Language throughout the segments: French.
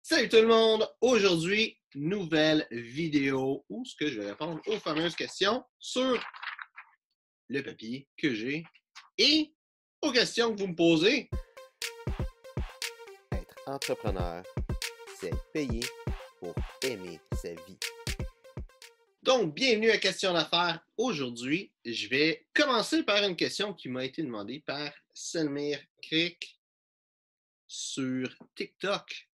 Salut tout le monde! Aujourd'hui, nouvelle vidéo où ce que je vais répondre aux fameuses questions sur le papier que j'ai et aux questions que vous me posez. Être entrepreneur, c'est être payé pour aimer sa vie. Donc, bienvenue à Question d'affaires. Aujourd'hui, je vais commencer par une question qui m'a été demandée par Selmir Crick sur TikTok.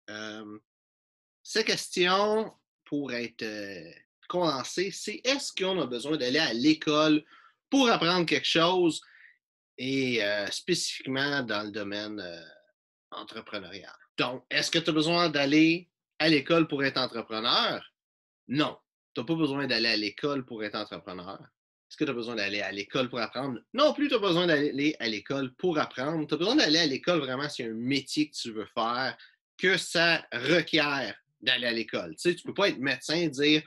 Cette question, pour être condensée, c'est est-ce qu'on a besoin d'aller à l'école pour apprendre quelque chose et spécifiquement dans le domaine entrepreneurial? Donc, est-ce que tu as besoin d'aller à l'école pour être entrepreneur? Non. Tu n'as pas besoin d'aller à l'école pour être entrepreneur. Est-ce que tu as besoin d'aller à l'école pour apprendre? Non plus, tu as besoin d'aller à l'école pour apprendre. Tu as besoin d'aller à l'école vraiment s'il y a un métier que tu veux faire, que ça requiert d'aller à l'école. Tu sais, tu peux pas être médecin et dire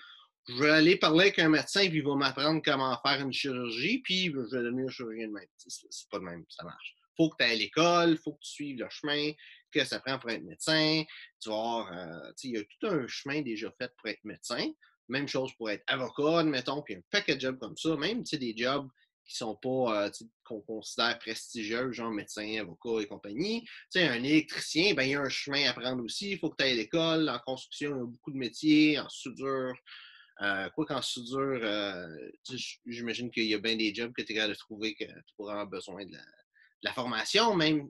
je vais aller parler avec un médecin puis il va m'apprendre comment faire une chirurgie puis je vais devenir chirurgien de même. C'est pas de même, ça marche. Il faut que tu ailles à l'école, il faut que tu suives le chemin que ça prend pour être médecin. Tu vas voir, il y a tout un chemin déjà fait pour être médecin. Même chose pour être avocat, admettons, puis un paquet de jobs comme ça, même des jobs qui sont pas, qu'on considère prestigieux, genre médecin, avocat et compagnie. Un électricien, ben, il y a un chemin à prendre aussi. Il faut que tu ailles à l'école. En construction, il y a beaucoup de métiers. En soudure, quoi qu'en soudure, j'imagine qu'il y a bien des jobs que tu es capable de trouver que tu pourras avoir besoin de la formation, même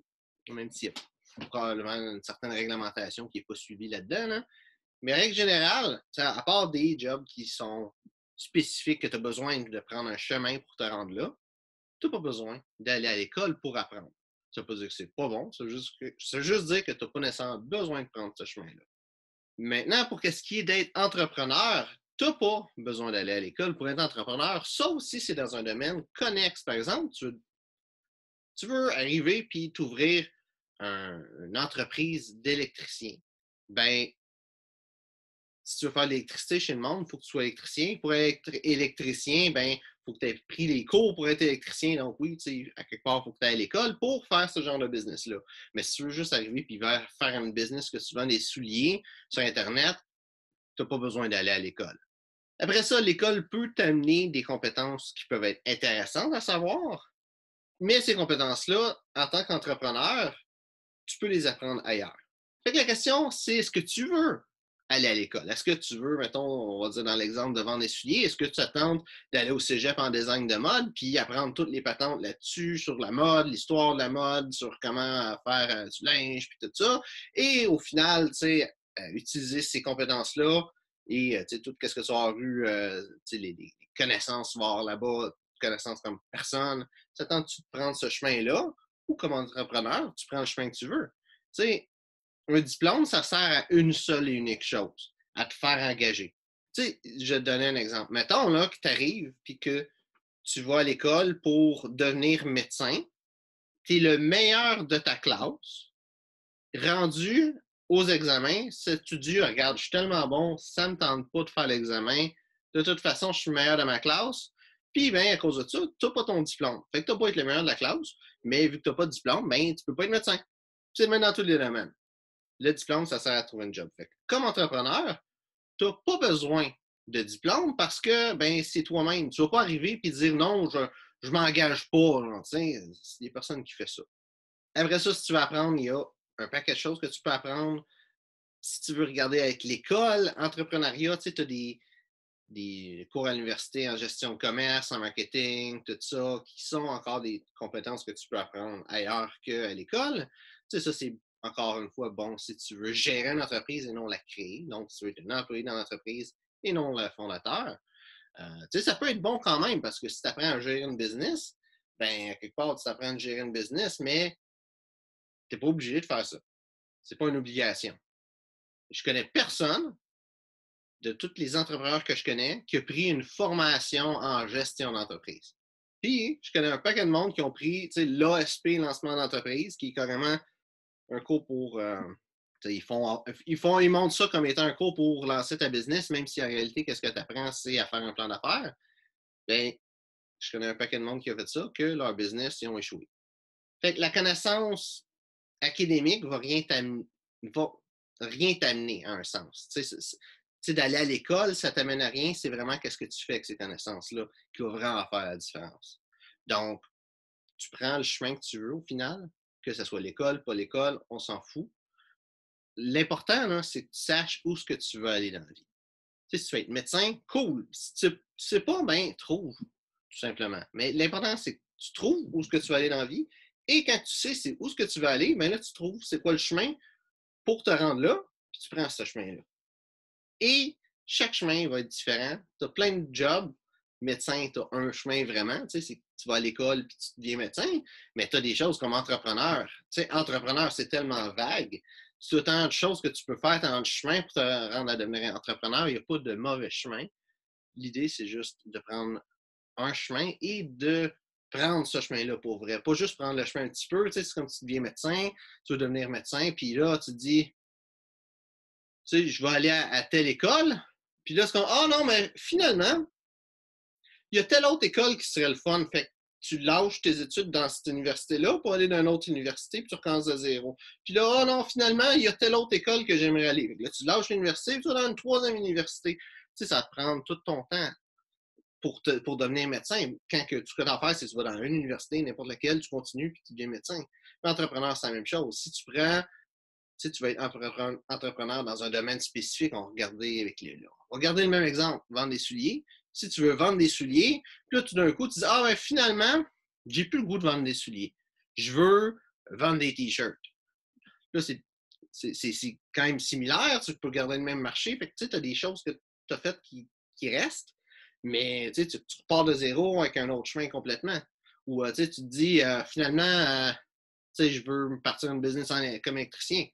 s'il y a probablement une certaine réglementation qui n'est pas suivie là-dedans. Là. Mais règle générale, à part des jobs qui sont spécifiques, que tu as besoin de prendre un chemin pour te rendre là, tu n'as pas besoin d'aller à l'école pour apprendre. Ça ne veut pas dire que c'est pas bon, ça veut juste dire que tu n'as pas nécessairement besoin de prendre ce chemin-là. Maintenant, pour ce qui est d'être entrepreneur, tu n'as pas besoin d'aller à l'école pour être entrepreneur, sauf si c'est dans un domaine connexe. Par exemple, tu veux arriver et t'ouvrir une entreprise d'électricien. Ben, si tu veux faire de l'électricité chez le monde, il faut que tu sois électricien. Pour être électricien, ben, il faut que tu aies pris les cours pour être électricien. Donc oui, à quelque part, il faut que tu ailles à l'école pour faire ce genre de business-là. Mais si tu veux juste arriver et faire un business que tu vends des souliers sur Internet, tu n'as pas besoin d'aller à l'école. Après ça, l'école peut t'amener des compétences qui peuvent être intéressantes à savoir, mais ces compétences-là, en tant qu'entrepreneur, tu peux les apprendre ailleurs. Fait que la question, c'est est-ce que tu veux aller à l'école? Est-ce que tu veux, mettons, on va dire dans l'exemple de vendre des souliers, est-ce que tu attends d'aller au cégep en design de mode puis apprendre toutes les patentes là-dessus, sur la mode, l'histoire de la mode, sur comment faire du linge puis tout ça, et au final, tu sais, utiliser ces compétences-là et tout ce que tu as vu, les connaissances voir là-bas, connaissances comme personne, t'attends-tu de prendre ce chemin-là ou comme entrepreneur, tu prends le chemin que tu veux? Tu sais, un diplôme, ça sert à une seule et unique chose, à te faire engager. Tu sais, je vais te donner un exemple. Mettons là, que tu arrives et que tu vas à l'école pour devenir médecin, tu es le meilleur de ta classe, rendu aux examens, si tu dis, regarde, je suis tellement bon, ça ne me tente pas de faire l'examen, de toute façon, je suis le meilleur de ma classe, puis ben, à cause de ça, tu n'as pas ton diplôme. Fait que tu n'as pas être le meilleur de la classe, mais vu que tu n'as pas de diplôme, ben, tu ne peux pas être médecin. C'est le même dans tous les domaines. Le diplôme, ça sert à trouver un job. Fait que, comme entrepreneur, tu n'as pas besoin de diplôme parce que ben, c'est toi-même. Tu ne vas pas arriver et dire non, je ne m'engage pas. C'est des personnes qui font ça. Après ça, si tu veux apprendre, il y a un paquet de choses que tu peux apprendre. Si tu veux regarder avec l'école, entrepreneuriat, tu sais, as des cours à l'université en gestion de commerce, en marketing, tout ça, qui sont encore des compétences que tu peux apprendre ailleurs qu'à l'école. Tu sais, ça, c'est encore une fois bon si tu veux gérer une entreprise et non la créer. Donc, si tu veux être un employé dans l'entreprise et non le fondateur. Tu sais, ça peut être bon quand même parce que si tu apprends à gérer une business, ben, quelque part, tu apprends à gérer une business, mais tu n'es pas obligé de faire ça. C'est pas une obligation. Je connais personne de tous les entrepreneurs que je connais qui a pris une formation en gestion d'entreprise. Puis, je connais un paquet de monde qui ont pris l'ASP, lancement d'entreprise, qui est carrément un cours pour. Ils montrent ça comme étant un cours pour lancer ta business, même si en réalité, qu'est-ce que tu apprends, c'est à faire un plan d'affaires. Bien, je connais un paquet de monde qui a fait ça, que leur business, ils ont échoué. Fait que la connaissance académique va rien t'amener. rien t'amener à un sens. Tu sais, d'aller à l'école, ça t'amène à rien. C'est vraiment qu'est-ce que tu fais avec ces connaissances-là qui va vraiment faire la différence. Donc, tu prends le chemin que tu veux au final, que ce soit l'école, pas l'école, on s'en fout. L'important, là, c'est que tu saches où ce que tu veux aller dans la vie. Tu sais, si tu veux être médecin, cool. Si tu ne sais pas, ben trouve, tout simplement. Mais l'important, c'est que tu trouves où ce que tu veux aller dans la vie. Et quand tu sais c'est où ce que tu veux aller, ben là, tu trouves c'est quoi le chemin pour te rendre là, puis tu prends ce chemin-là. Et chaque chemin va être différent. Tu as plein de jobs. Médecin, tu as un chemin vraiment. Tu sais, tu vas à l'école puis tu deviens médecin, mais tu as des choses comme entrepreneur. Tu sais, entrepreneur, c'est tellement vague. Tu as tant de choses que tu peux faire, tant de chemins pour te rendre à devenir entrepreneur. Il n'y a pas de mauvais chemin. L'idée, c'est juste de prendre un chemin et de prendre ce chemin-là pour vrai. Pas juste prendre le chemin un petit peu. Tu sais, c'est comme si tu deviens médecin, tu veux devenir médecin, puis là, tu te dis, tu sais, je vais aller à telle école. Puis là, c'est comme, ah non, mais finalement, il y a telle autre école qui serait le fun. Fait que tu lâches tes études dans cette université-là pour aller dans une autre université, puis tu recommences à zéro. Puis là, ah non, finalement, il y a telle autre école que j'aimerais aller. Là, tu lâches l'université, puis tu vas dans une troisième université. Tu sais, ça te prend tout ton temps pour devenir médecin. Quand que, ce que tu as à faire, c'est que tu vas dans une université, n'importe laquelle, tu continues, puis tu deviens médecin. L'entrepreneur, c'est la même chose. Si tu prends tu sais, tu vas être entrepreneur dans un domaine spécifique, on va regarder on va regarder le même exemple, vendre des souliers. Si tu veux vendre des souliers, puis là, tout d'un coup, tu dis, ah ben finalement, j'ai plus le goût de vendre des souliers. Je veux vendre des t-shirts. Là, c'est quand même similaire, tu peux garder le même marché. Fait que tu sais, tu as des choses que tu as faites qui restent, mais tu repars de zéro avec un autre chemin complètement. Ou tu te dis, finalement, je veux partir un business comme électricien.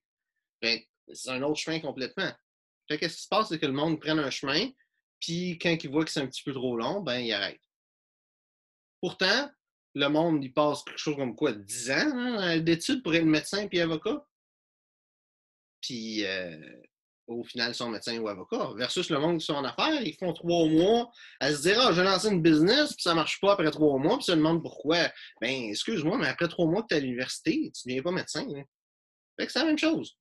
Ben, c'est un autre chemin complètement. Fait qu'est-ce qui se passe, c'est que le monde prenne un chemin, puis quand il voit que c'est un petit peu trop long, ben il arrête. Pourtant, le monde, il passe quelque chose comme quoi, 10 ans d'études pour être médecin puis avocat. Puis au final, ils sont médecins ou avocats. Versus le monde qui sont en affaires, ils font 3 mois à se dire, ah, je vais lancer une business, puis ça marche pas après 3 mois, puis ça demande pourquoi. Ben, excuse-moi, mais après 3 mois que tu es à l'université, tu ne deviens pas médecin. Hein. Fait que c'est la même chose.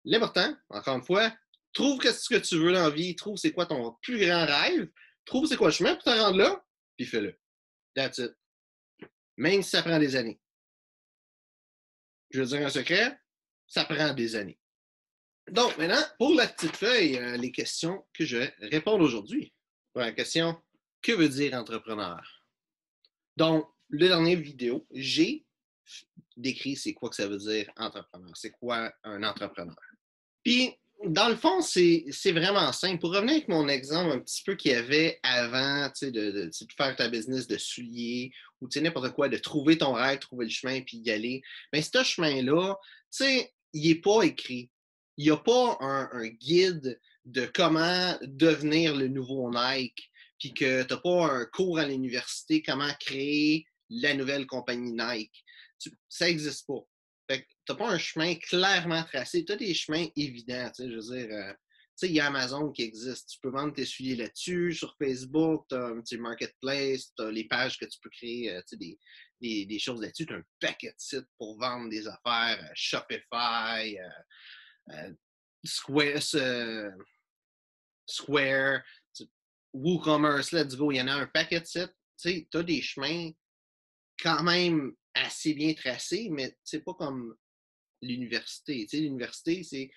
L'important, encore une fois, trouve ce que tu veux dans la vie, trouve c'est quoi ton plus grand rêve, trouve c'est quoi le chemin pour te rendre là, puis fais-le. That's it. Même si ça prend des années. Je veux dire un secret, ça prend des années. Donc, maintenant, pour la petite feuille, les questions que je vais répondre aujourd'hui. Première question, que veut dire entrepreneur? Donc, la dernière vidéo, j'ai décrit c'est quoi que ça veut dire entrepreneur. C'est quoi un entrepreneur? Puis, dans le fond, c'est vraiment simple. Pour revenir avec mon exemple un petit peu qu'il y avait avant, tu sais, de faire ta business de souliers ou tu sais, n'importe quoi, de trouver ton rêve, trouver le chemin puis y aller. Bien, ce chemin-là, tu sais, il n'est pas écrit. Il n'y a pas un guide de comment devenir le nouveau Nike, puis que tu n'as pas un cours à l'université, comment créer la nouvelle compagnie Nike. Ça n'existe pas. Fait que t'as pas un chemin clairement tracé. Tu as des chemins évidents. Je veux dire, tu sais, il y a Amazon qui existe. Tu peux vendre tes souliers là-dessus. Sur Facebook, tu as un petit marketplace. Tu as les pages que tu peux créer, des choses là-dessus. Tu as un paquet de sites pour vendre des affaires. Shopify, Square, Square WooCommerce, let's go. Il y en a un paquet de sites. Tu as des chemins quand même assez bien tracés, mais c'est pas comme l'université. Tu sais, l'université, c'est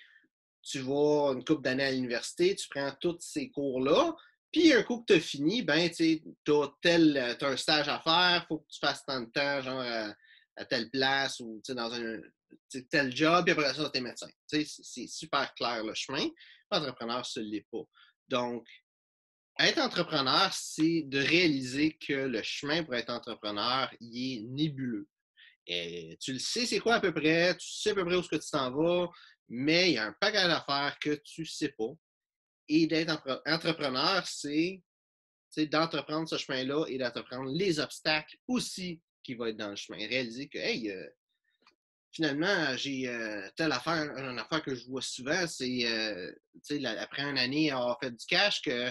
tu vas une couple d'années à l'université, tu prends tous ces cours-là, puis un coup que tu as fini, ben, tu as un stage à faire, il faut que tu fasses tant de temps, genre à telle place ou dans un tel job, puis après ça, tu es médecin. C'est super clair le chemin. L'entrepreneur, ce l'est pas. Donc, être entrepreneur, c'est de réaliser que le chemin pour être entrepreneur, il est nébuleux. Et tu le sais, c'est quoi à peu près, tu sais à peu près où est-ce que tu t'en vas, mais il y a un paquet d'affaires que tu ne sais pas. Et d'être entrepreneur, c'est d'entreprendre ce chemin-là et d'entreprendre les obstacles aussi qui vont être dans le chemin. Réaliser que, hey, finalement, j'ai telle affaire, une affaire que je vois souvent, c'est, après une année à avoir fait du cash, que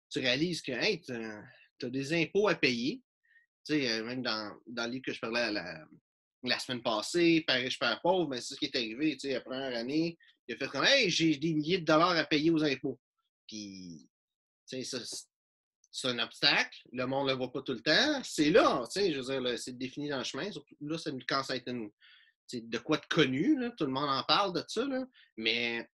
tu réalises que, hey, tu as des impôts à payer. Même dans le livre que je parlais la semaine passée, Père riche, Père pauvre, mais c'est ce qui est arrivé. La première année, Il a fait comme, hey, j'ai des milliers de dollars à payer aux impôts. Puis, tu sais, ça, c'est un obstacle. Le monde ne le voit pas tout le temps. C'est là, tu sais, je veux dire, c'est défini dans le chemin. Surtout là, ça nous commence à être de quoi de connu, là. Tout le monde en parle de ça, là. Mais,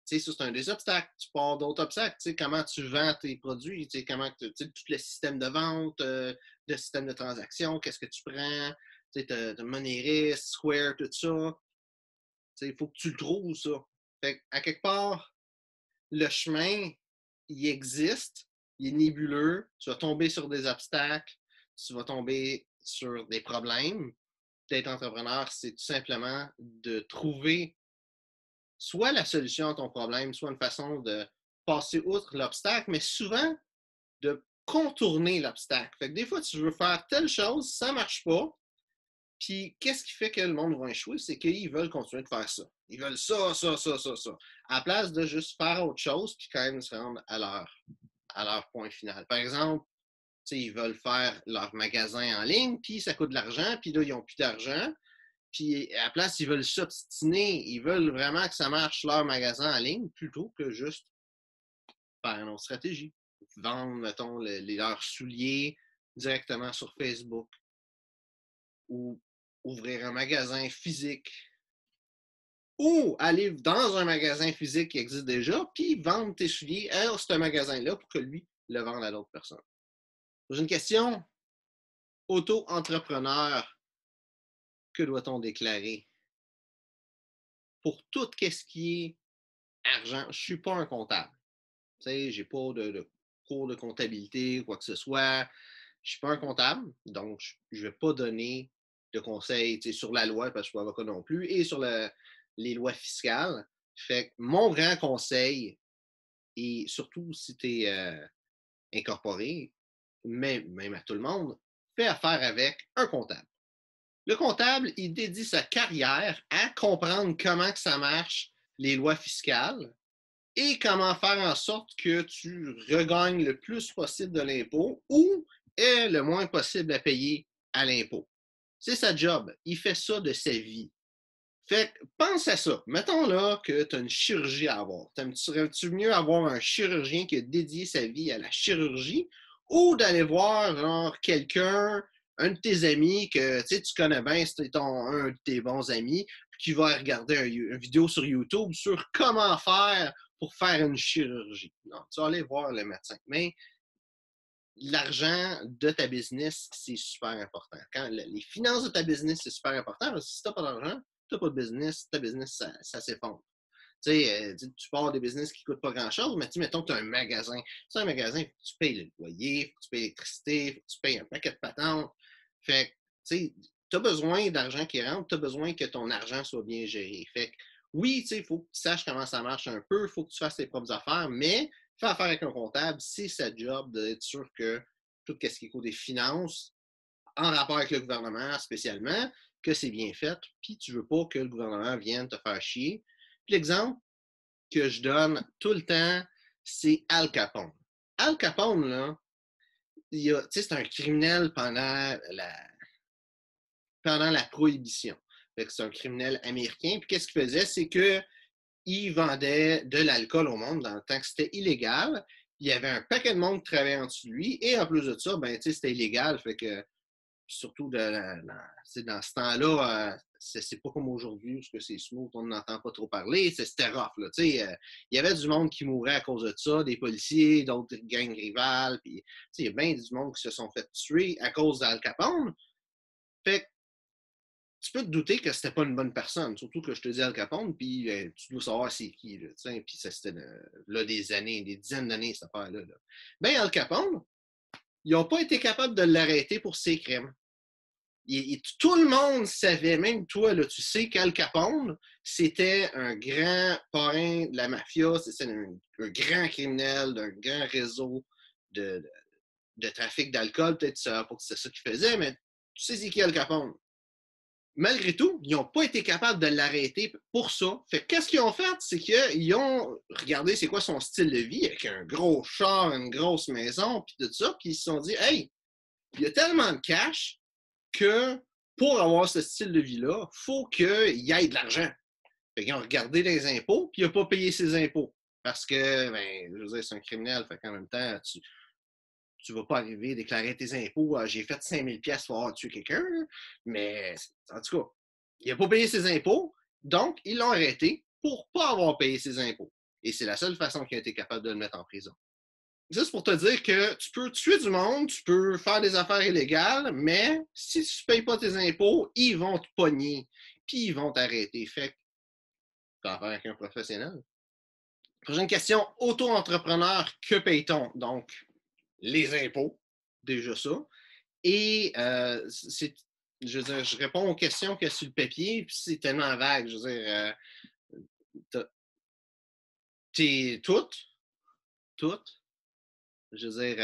tu sais, ça, c'est un des obstacles. Tu pars d'autres obstacles. Tu sais, comment tu vends tes produits, tu sais, comment, tu sais, tout le système de vente, le système de transaction, qu'est-ce que tu prends, tu sais, t'as Moneris, Square, tout ça. Tu sais, il faut que tu le trouves, ça. Fait à quelque part, le chemin, il existe, il est nébuleux, tu vas tomber sur des obstacles, tu vas tomber sur des problèmes. D'être entrepreneur, c'est tout simplement de trouver soit la solution à ton problème, soit une façon de passer outre l'obstacle, mais souvent de contourner l'obstacle. Fait que des fois, tu veux faire telle chose, ça ne marche pas, puis qu'est-ce qui fait que le monde va échouer? C'est qu'ils veulent continuer de faire ça. Ils veulent ça, ça, ça, ça, ça. À la place de juste faire autre chose, puis quand même se rendre à leur point final. Par exemple, ils veulent faire leur magasin en ligne, puis ça coûte de l'argent, puis là, ils n'ont plus d'argent. Puis à la place, ils veulent s'obstiner. Ils veulent vraiment que ça marche leur magasin en ligne plutôt que juste faire une autre stratégie. Vendre, mettons, leurs souliers directement sur Facebook ou ouvrir un magasin physique ou aller dans un magasin physique qui existe déjà puis vendre tes souliers à ce magasin-là pour que lui le vende à d'autres personnes. J'ai une question. Auto-entrepreneur, que doit-on déclarer? Pour tout ce qui est argent, je ne suis pas un comptable. Tu sais, je n'ai pas de cours de comptabilité ou quoi que ce soit. Je ne suis pas un comptable, donc je ne vais pas donner de conseils sur la loi parce que je ne suis pas avocat non plus et sur les lois fiscales. Fait que mon grand conseil, et surtout si tu es incorporé, même à tout le monde, fais affaire avec un comptable. Le comptable, il dédie sa carrière à comprendre comment que ça marche, les lois fiscales, et comment faire en sorte que tu regagnes le plus possible de l'impôt ou est le moins possible à payer à l'impôt. C'est sa job. Il fait ça de sa vie. Fait que pense à ça. Mettons là que tu as une chirurgie à avoir. Serais-tu mieux avoir un chirurgien qui a dédié sa vie à la chirurgie ou d'aller voir genre quelqu'un, un de tes amis que tu connais bien, c'est un de tes bons amis, qui va regarder une vidéo sur YouTube sur comment faire pour faire une chirurgie. Non, tu vas aller voir le médecin. Mais l'argent de ta business, c'est super important. Les finances de ta business, c'est super important. Parce que si tu n'as pas d'argent, tu n'as pas de business, ta business, ça s'effondre. Tu pars des business qui ne coûtent pas grand-chose, mais mettons que tu as un magasin. C'est un magasin, il faut que tu payes le loyer, il faut que tu payes l'électricité, il faut que tu payes un paquet de patentes. Fait que, tu as besoin d'argent qui rentre, tu as besoin que ton argent soit bien géré. Fait que, oui, il faut que tu saches comment ça marche un peu, il faut que tu fasses tes propres affaires, mais faire affaire avec un comptable, c'est sa job d'être sûr que tout ce qui est des finances, en rapport avec le gouvernement spécialement, que c'est bien fait, puis tu ne veux pas que le gouvernement vienne te faire chier. Puis l'exemple que je donne tout le temps, c'est Al Capone. Al Capone, là, c'est un criminel pendant la Prohibition. C'est un criminel américain. Puis qu'est-ce qu'il faisait? C'est qu'il vendait de l'alcool au monde dans le temps que c'était illégal. Il y avait un paquet de monde qui travaillait en dessous de lui. Et en plus de ça, c'était illégal. Fait que surtout dans ce temps-là, c'est pas comme aujourd'hui, parce que c'est smooth, on n'entend pas trop parler, c'était rough. Il y avait du monde qui mourait à cause de ça, des policiers, d'autres gangs rivales, puis il y a bien du monde qui se sont fait tuer à cause d'Al Capone. Fait que tu peux te douter que c'était pas une bonne personne, surtout que je te dis Al Capone, puis tu dois savoir c'est qui, puis ça c'était là, des années, des dizaines d'années, cette affaire-là. Ben, Al Capone, ils n'ont pas été capables de l'arrêter pour ses crimes. Tout le monde savait, même toi, là, tu sais qu'Al Capone, c'était un grand parrain de la mafia, c'était un grand criminel d'un grand réseau de trafic d'alcool, peut-être que c'est ça qu'il faisait, mais tu sais c'est qui Al Capone. Malgré tout, ils n'ont pas été capables de l'arrêter pour ça. Fait qu'est-ce qu'ils ont fait? C'est qu'ils ont regardé c'est quoi son style de vie, avec un gros char, une grosse maison, puis tout ça, puis ils se sont dit, hey, il y a tellement de cash que pour avoir ce style de vie-là, il faut qu'il y ait de l'argent. Fait qu'ils ont regardé les impôts, puis il n'a pas payé ses impôts. Parce que, ben, je veux dire, c'est un criminel. Fait qu'en même temps, tu vas pas arriver à déclarer tes impôts. Ah, j'ai fait 5000 pièces pour avoir tué quelqu'un. Mais, en tout cas, il n'a pas payé ses impôts. Donc, ils l'ont arrêté pour pas avoir payé ses impôts. Et c'est la seule façon qu'il a été capable de le mettre en prison. Juste pour te dire que tu peux tuer du monde, tu peux faire des affaires illégales, mais si tu ne payes pas tes impôts, ils vont te pogner, puis ils vont t'arrêter. Fait que tu as affaire avec un professionnel. Prochaine question, auto-entrepreneur, que paye-t-on? Donc, les impôts, déjà ça. Et je veux dire, je réponds aux questions qu'il y a sur le papier, puis c'est tellement vague. Je veux dire, t'es toutes. Je veux dire,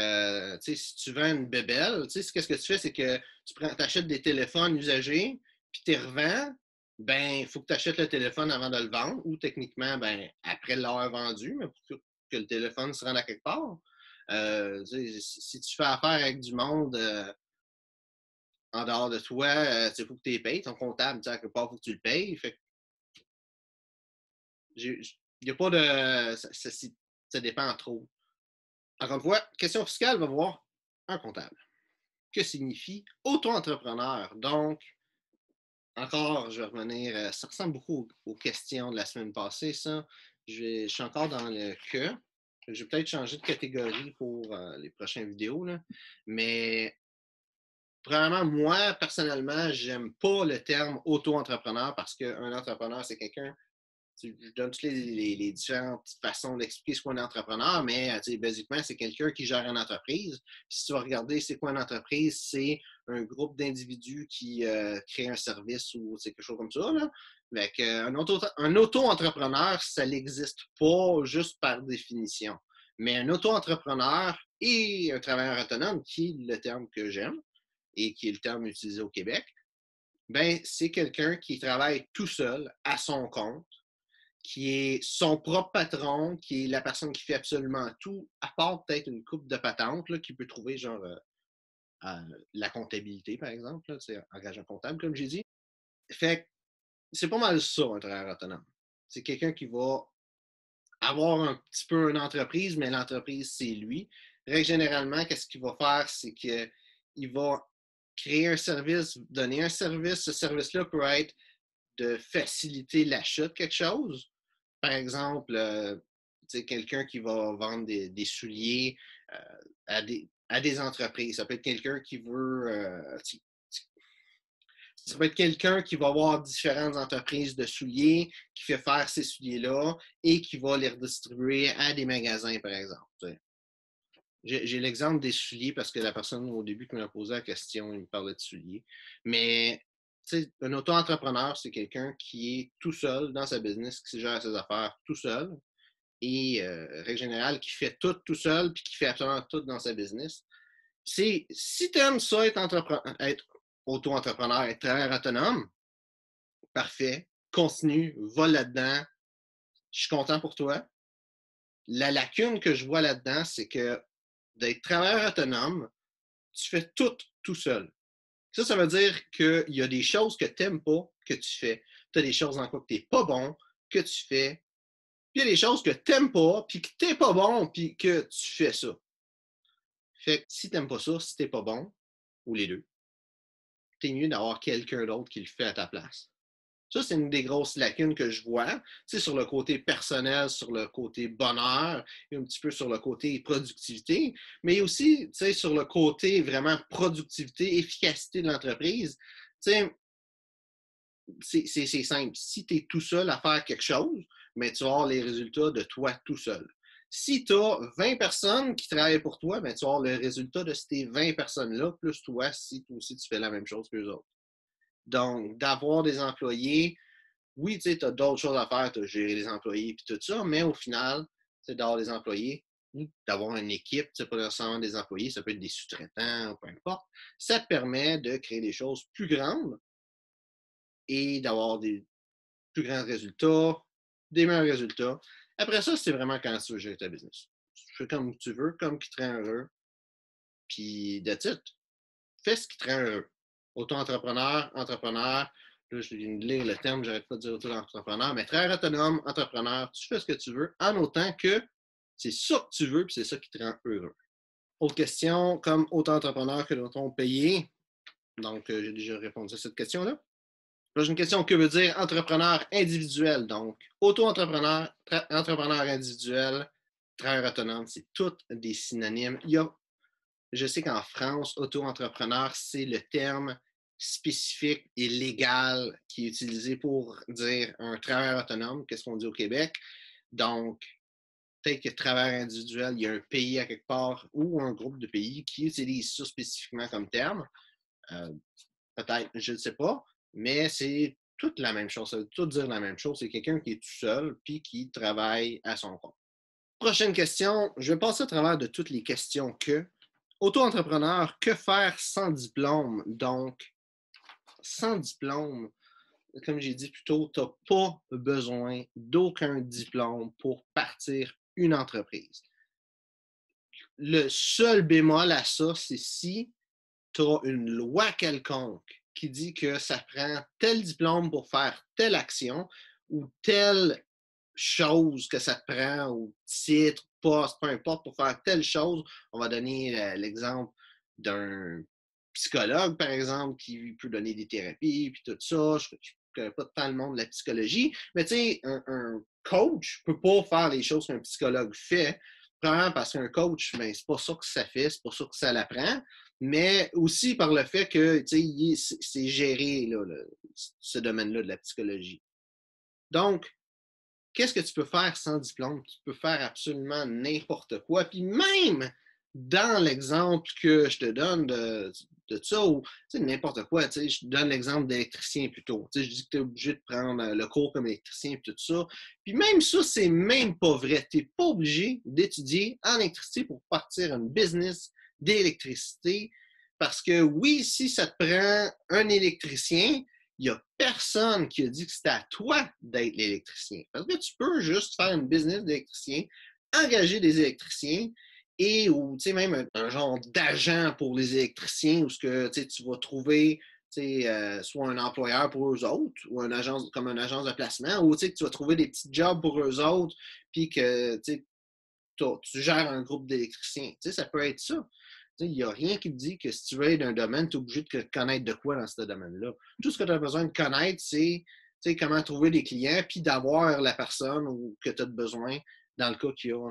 tu sais, si tu vends une bébelle, tu sais, qu'est-ce que tu fais, c'est que tu achètes des téléphones usagés, puis tu les revends, ben, il faut que tu achètes le téléphone avant de le vendre, ou techniquement, ben, après l'avoir vendu, mais pour que le téléphone se rende à quelque part. Tu sais, si tu fais affaire avec du monde en dehors de toi, il faut que tu les payes. Ton comptable, tu sais, à quelque part, il faut que tu le payes. Fait que il n'y a pas de. Ça dépend trop. Encore une fois, question fiscale va voir un comptable. Que signifie auto-entrepreneur? Donc, encore, je vais revenir, ça ressemble beaucoup aux questions de la semaine passée, ça. Je suis encore dans le que. Je vais peut-être changer de catégorie pour les prochaines vidéos, là. Mais, premièrement, moi, personnellement, j'aime pas le terme auto-entrepreneur parce qu'un entrepreneur, c'est quelqu'un. Je donne toutes les différentes façons d'expliquer ce qu'est un entrepreneur, mais basiquement, c'est quelqu'un qui gère une entreprise. Puis si tu vas regarder c'est quoi une entreprise, c'est un groupe d'individus qui crée un service ou c'est quelque chose comme ça. Là. Avec, un auto-entrepreneur, ça n'existe pas juste par définition. Mais un auto-entrepreneur et un travailleur autonome, qui est le terme que j'aime et qui est le terme utilisé au Québec, ben, c'est quelqu'un qui travaille tout seul, à son compte, qui est son propre patron, qui est la personne qui fait absolument tout, à part peut-être une coupe de patente là, qui peut trouver genre la comptabilité, par exemple, là, engage un comptable, comme j'ai dit. Fait que c'est pas mal ça, un travailleur autonome. C'est quelqu'un qui va avoir un petit peu une entreprise, mais l'entreprise, c'est lui. Règle généralement, qu'est-ce qu'il va faire? C'est qu'il va créer un service, donner un service. Ce service-là peut être de faciliter l'achat de quelque chose. Par exemple, quelqu'un qui va vendre des souliers à des entreprises. Ça peut être quelqu'un qui veut. Ça peut être quelqu'un qui va avoir différentes entreprises de souliers, qui fait faire ces souliers-là et qui va les redistribuer à des magasins, par exemple. J'ai l'exemple des souliers parce que la personne au début qui m'a posé la question, il me parlait de souliers. Mais un auto-entrepreneur, c'est quelqu'un qui est tout seul dans sa business, qui gère ses affaires tout seul et, règle générale, qui fait tout seul puis qui fait absolument tout dans sa business. Si tu aimes ça, être auto-entrepreneur, être travailleur autonome, parfait, continue, va là-dedans. Je suis content pour toi. La lacune que je vois là-dedans, c'est que d'être travailleur autonome, tu fais tout seul. Ça veut dire qu'il y a des choses que tu n'aimes pas que tu fais. Tu as des choses en quoi que tu n'es pas bon que tu fais. Puis il y a des choses que tu n'aimes pas, puis que tu n'es pas bon, puis que tu fais ça. Fait que si tu n'aimes pas ça, si tu n'es pas bon, ou les deux, c'est mieux d'avoir quelqu'un d'autre qui le fait à ta place. Ça, c'est une des grosses lacunes que je vois, sur le côté personnel, sur le côté bonheur, et un petit peu sur le côté productivité, mais aussi sur le côté vraiment productivité, efficacité de l'entreprise. C'est simple. Si tu es tout seul à faire quelque chose, mais tu vas avoir les résultats de toi tout seul. Si tu as 20 personnes qui travaillent pour toi, ben, tu vas avoir le résultat de ces 20 personnes-là, plus toi, si toi aussi tu fais la même chose que les autres. Donc, d'avoir des employés, oui, tu as d'autres choses à faire, tu as géré les employés et tout ça, mais au final, d'avoir des employés, d'avoir une équipe, pas nécessairement des employés, ça peut être des sous-traitants, peu importe, ça te permet de créer des choses plus grandes et d'avoir des plus grands résultats, des meilleurs résultats. Après ça, c'est vraiment quand tu veux gérer ta business. Tu fais comme tu veux, comme qui te rend heureux, puis that's it. Fais ce qui te rend heureux. Auto-entrepreneur, entrepreneur, Là, je viens de lire le terme, j'arrête pas de dire auto-entrepreneur, mais travailleur autonome, entrepreneur, tu fais ce que tu veux, en autant que c'est ça que tu veux, puis c'est ça qui te rend heureux. Autre question, comme auto-entrepreneur, que doit-on payer? Donc, j'ai déjà répondu à cette question-là. Là, j'ai une question, que veut dire entrepreneur individuel? Donc, auto-entrepreneur, entrepreneur individuel, travailleur autonome, c'est tous des synonymes. Je sais qu'en France, auto-entrepreneur, c'est le terme spécifique et légal qui est utilisé pour dire un travailleur autonome. Qu'est-ce qu'on dit au Québec? Donc, peut-être que travailleur individuel, il y a un pays à quelque part ou un groupe de pays qui utilise ça spécifiquement comme terme. Peut-être, je ne sais pas, mais c'est toute la même chose. Ça veut tout dire la même chose. C'est quelqu'un qui est tout seul puis qui travaille à son compte. Prochaine question. Je vais passer à travers de toutes les questions que. Auto-entrepreneur, que faire sans diplôme? Donc, sans diplôme, comme j'ai dit plus tôt, tu n'as pas besoin d'aucun diplôme pour partir une entreprise. Le seul bémol à ça, c'est si tu as une loi quelconque qui dit que ça prend tel diplôme pour faire telle action ou telle chose que ça te prend, ou titre, poste, peu importe, pour faire telle chose. On va donner l'exemple d'un psychologue, par exemple, qui peut donner des thérapies, puis tout ça. Je ne connais pas tant le monde de la psychologie, mais tu sais, un coach ne peut pas faire les choses qu'un psychologue fait. Premièrement, parce qu'un coach, ben, c'est pas ça que ça fait, c'est pas ça que ça l'apprend, mais aussi par le fait que c'est géré là, ce domaine-là de la psychologie. Donc, qu'est-ce que tu peux faire sans diplôme? Tu peux faire absolument n'importe quoi. Puis même dans l'exemple que je te donne de ça, ou n'importe quoi, je te donne l'exemple d'électricien plutôt. Je dis que tu es obligé de prendre le cours comme électricien et tout ça. Puis même ça, c'est même pas vrai. Tu n'es pas obligé d'étudier en électricité pour partir un business d'électricité. Parce que oui, si ça te prend un électricien, il n'y a personne qui a dit que c'était à toi d'être l'électricien. Parce que tu peux juste faire une business d'électricien, engager des électriciens et ou même un genre d'agent pour les électriciens où que, tu vas trouver soit un employeur pour eux autres ou une agence, comme une agence de placement ou que tu vas trouver des petits jobs pour eux autres puis que tu gères un groupe d'électriciens. Ça peut être ça. Il n'y a rien qui te dit que si tu veux être d'un domaine, tu es obligé de connaître de quoi dans ce domaine-là. Tout ce que tu as besoin de connaître, c'est comment trouver des clients puis d'avoir la personne que tu as besoin dans le cas qu'il y a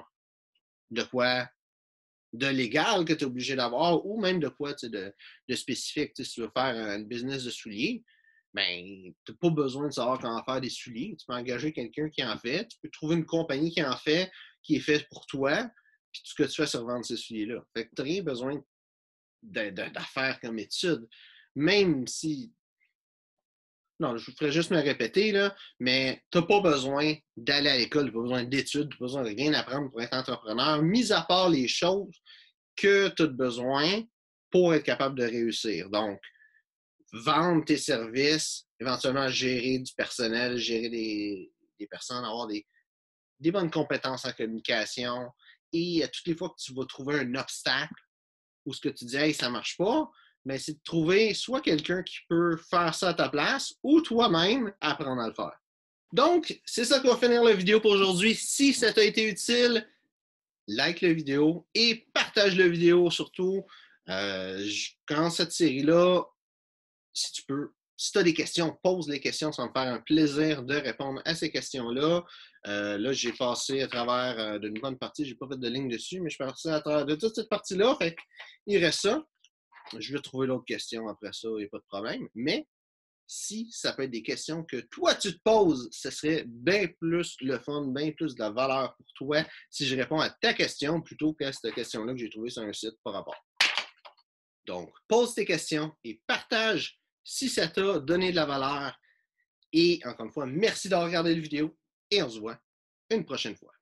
de quoi de légal que tu es obligé d'avoir ou même de quoi de spécifique. Si tu veux faire un business de souliers, ben, tu n'as pas besoin de savoir comment faire des souliers. Tu peux engager quelqu'un qui en fait. Tu peux trouver une compagnie qui en fait, qui est faite pour toi. Puis tout ce que tu fais, c'est revendre ces souliers-là. Fait que tu n'as rien besoin d'affaires comme études. Même si. Non, je ferais juste me répéter, là, mais tu n'as pas besoin d'aller à l'école, tu n'as pas besoin d'études, tu n'as pas besoin de rien apprendre pour être entrepreneur, mis à part les choses que tu as besoin pour être capable de réussir. Donc, vendre tes services, éventuellement gérer du personnel, gérer des personnes, avoir des bonnes compétences en communication. Et toutes les fois que tu vas trouver un obstacle ou ce que tu dis, hey, ça ne marche pas, mais c'est de trouver soit quelqu'un qui peut faire ça à ta place ou toi-même apprendre à le faire. Donc, c'est ça qui va finir la vidéo pour aujourd'hui. Si ça t'a été utile, like la vidéo et partage la vidéo surtout. Quand cette série-là, si tu peux, si tu as des questions, pose les questions. Ça va me faire un plaisir de répondre à ces questions-là. Là, j'ai passé à travers d'une bonne partie. Je n'ai pas fait de ligne dessus, mais je suis passé à travers de toute cette partie-là. Fait il reste ça. Je vais trouver l'autre question après ça, il n'y a pas de problème. Mais si ça peut être des questions que toi, tu te poses, ce serait bien plus le fun, bien plus de la valeur pour toi si je réponds à ta question plutôt qu'à cette question-là que j'ai trouvée sur un site par rapport. Donc, pose tes questions et partage si ça t'a donné de la valeur. Et encore une fois, merci d'avoir regardé la vidéo et on se voit une prochaine fois.